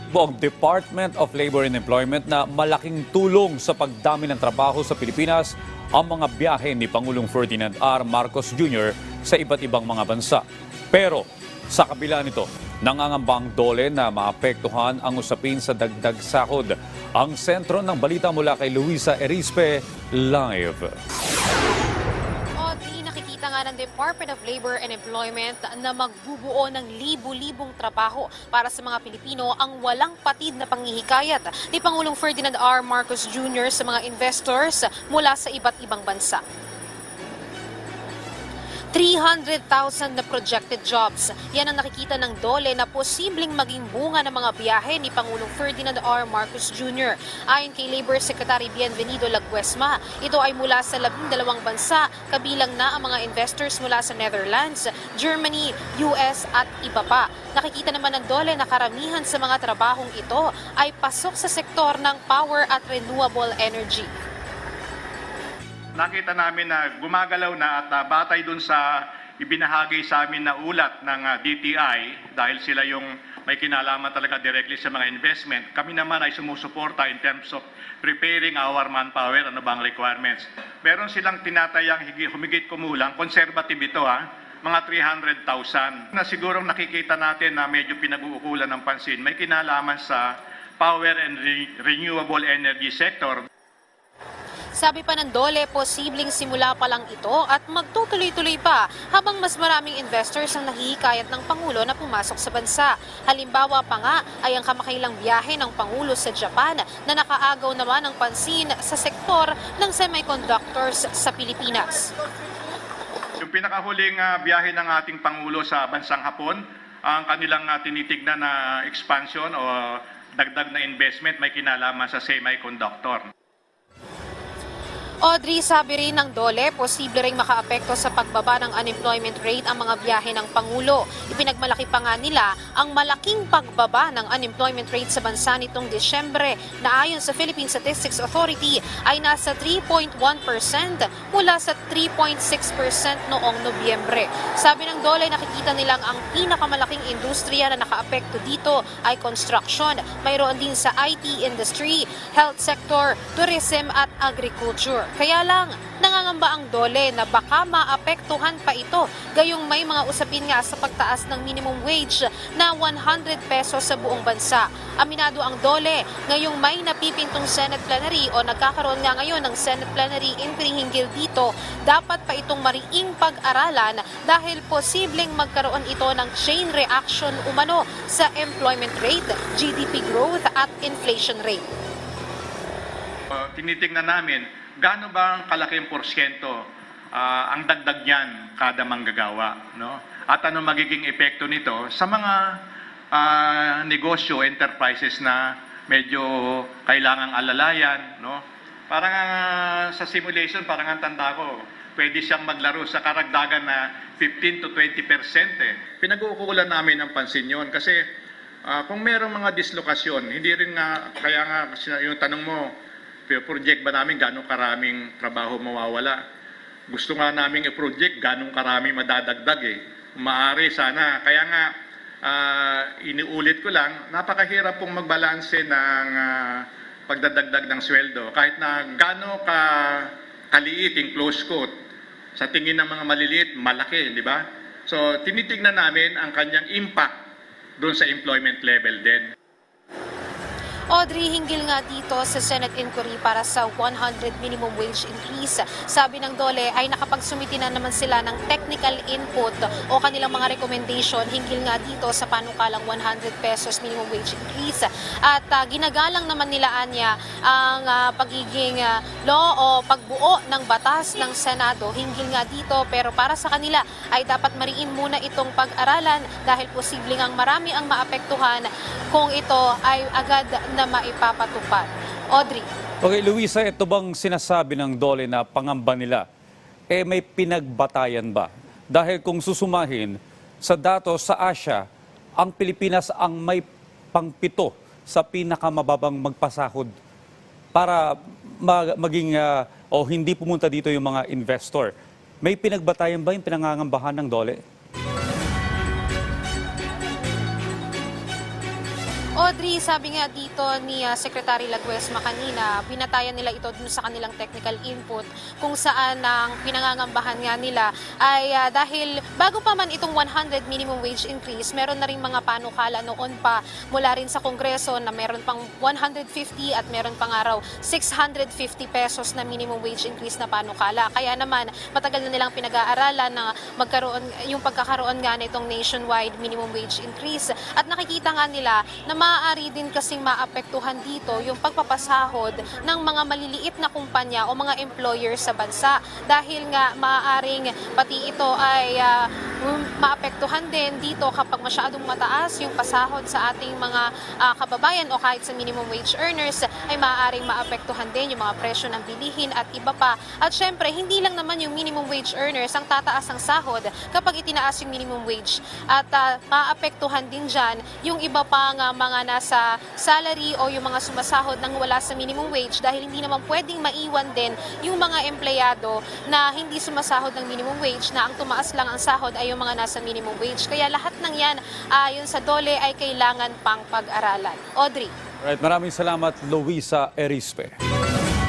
Tinatakbo ang Department of Labor and Employment na malaking tulong sa pagdami ng trabaho sa Pilipinas ang mga biyahe ni Pangulong Ferdinand R. Marcos Jr. sa iba't ibang mga bansa. Pero sa kabila nito, nangangamba ang DOLE na maapektuhan ang usapin sa dagdag sahod. Ang sentro ng balita mula kay Luisa Erispe, live. Nakikita nga ng Department of Labor and Employment na magbubuo ng libu-libong trabaho para sa mga Pilipino ang walang patid na panghihikayat ni Pangulong Ferdinand R. Marcos Jr. sa mga investors mula sa iba't ibang bansa. 300,000 na projected jobs. Yan ang nakikita ng DOLE na posibleng maging bunga ng mga biyahe ni Pangulong Ferdinand R. Marcos Jr. Ayon kay Labor Secretary Bienvenido Laguesma, ito ay mula sa 12 bansa, kabilang na ang mga investors mula sa Netherlands, Germany, US at iba pa. Nakikita naman ng DOLE na karamihan sa mga trabahong ito ay pasok sa sektor ng power at renewable energy. Nakita namin na gumagalaw na at batay dun sa ibinahagi sa amin na ulat ng DTI dahil sila yung may kinalaman talaga directly sa mga investment. Kami naman ay sumusuporta in terms of preparing our manpower, ano bang requirements. Meron silang tinatayang humigit kumulang, conservative ito mga 300,000 na sigurong nakikita natin na medyo pinag-uukulan ng pansin. May kinalaman sa power and renewable energy sector. Sabi pa ng DOLE, posibleng simula pa lang ito at magtutuloy-tuloy pa habang mas maraming investors ang nahihikayat ng Pangulo na pumasok sa bansa. Halimbawa pa nga ay ang kamakailang biyahe ng Pangulo sa Japan na nakaagaw naman ng pansin sa sektor ng semiconductors sa Pilipinas. Yung pinakahuling biyahe ng ating Pangulo sa bansang Hapon, ang kanilang tinitignan na expansion o dagdag na investment may kinalaman sa semiconductor. Audrey, sabi rin ng DOLE, posible ring makaapekto sa pagbaba ng unemployment rate ang mga biyahe ng Pangulo. Ipinagmalaki pa nga nila ang malaking pagbaba ng unemployment rate sa bansa nitong Disyembre na ayon sa Philippine Statistics Authority ay nasa 3.1% mula sa 3.6% noong Nobyembre. Sabi ng DOLE, nakikita nilang ang pinakamalaking industriya na nakaapekto dito ay construction. Mayroon din sa IT industry, health sector, tourism at agriculture. Kaya lang, nangangamba ang DOLE na baka maapektuhan pa ito. Gayong may mga usapin nga sa pagtaas ng minimum wage na 100 pesos sa buong bansa. Aminado ang DOLE, ngayong may napipintong Senate plenary o nagkakaroon nga ngayon ng Senate plenary inquiry hinggil dito, dapat pa itong mariing pag-aralan dahil posibleng magkaroon ito ng chain reaction umano sa employment rate, GDP growth at inflation rate. Tinitingnan namin gaano ba ang kalaking porsyento ang dagdag niyan kada manggagawa, no? At ano magiging epekto nito sa mga negosyo, enterprises na medyo kailangang alalayan, no? Parang sa simulation, parang ang tanda ko, pwede siyang maglaro sa karagdagan na 15 to 20%. Pinag-uukulan namin ang pansin yun kasi kung merong mga dislokasyon, hindi rin nga, kaya nga yung tanong mo, project ba namin gano'ng karaming trabaho mawawala? Gusto nga namin i-project gano'ng karaming madadagdag Maaari sana. Kaya nga, iniulit ko lang, napakahirap pong magbalanse ng pagdadagdag ng sweldo. Kahit na gano'ng kaliit yung close quote, sa tingin ng mga maliliit, malaki, di ba? So, tinitignan namin ang kanyang impact doon sa employment level din. Audrey, hinggil nga dito sa Senate inquiry para sa 100 minimum wage increase. Sabi ng DOLE ay nakapagsumiti na naman sila ng technical input o kanilang mga recommendation hinggil nga dito sa panukalang 100 pesos minimum wage increase. At ginagalang naman nila anya ang pagiging law o pagbuo ng batas ng Senado hinggil nga dito, pero para sa kanila ay dapat mariin muna itong pag-aralan dahil posibleng ang marami ang maapektuhan kung ito ay agad na maipapatupad. Audrey. Okay, Luisa, ito bang sinasabi ng DOLE na pangamba nila, may pinagbatayan ba? Dahil kung susumahin, sa datos sa Asia, ang Pilipinas ang may pangpito sa pinakamababang magpasahod para maging o hindi pumunta dito yung mga investor. May pinagbatayan ba yung pinangangambahan ng DOLE? Audrey, Audrey, sabi nga dito ni Secretary Laguesma kanina, binatayan nila ito dun sa kanilang technical input kung saan ang pinangangambahan nga nila ay dahil bago pa man itong 100 minimum wage increase, meron na rin mga panukala noon pa mula rin sa Kongreso na meron pang 150 at meron pang araw 650 pesos na minimum wage increase na panukala. Kaya naman matagal na nilang pinag-aaralan na magkaroon yung pagkakaroon nga nitong nationwide minimum wage increase at nakikita nga nila na maaari din kasing maapektuhan dito yung pagpapasahod ng mga maliliit na kumpanya o mga employers sa bansa dahil nga maaaring pati ito ay maapektuhan din dito kapag masyadong mataas yung pasahod sa ating mga kababayan o kahit sa minimum wage earners ay maaaring maapektuhan din yung mga presyo ng bilihin at iba pa. At syempre, hindi lang naman yung minimum wage earners ang tataas ang sahod kapag itinaas yung minimum wage at maapektuhan din dyan yung iba pang mga nasa salary o yung mga sumasahod ng wala sa minimum wage dahil hindi naman pwedeng maiwan din yung mga empleyado na hindi sumasahod ng minimum wage na ang tumaas lang ang sahod ay yung mga nasa minimum wage. Kaya lahat ng yan ayon sa DOLE ay kailangan pang pag-aralan. Audrey. Right, maraming salamat, Luisa Erispe.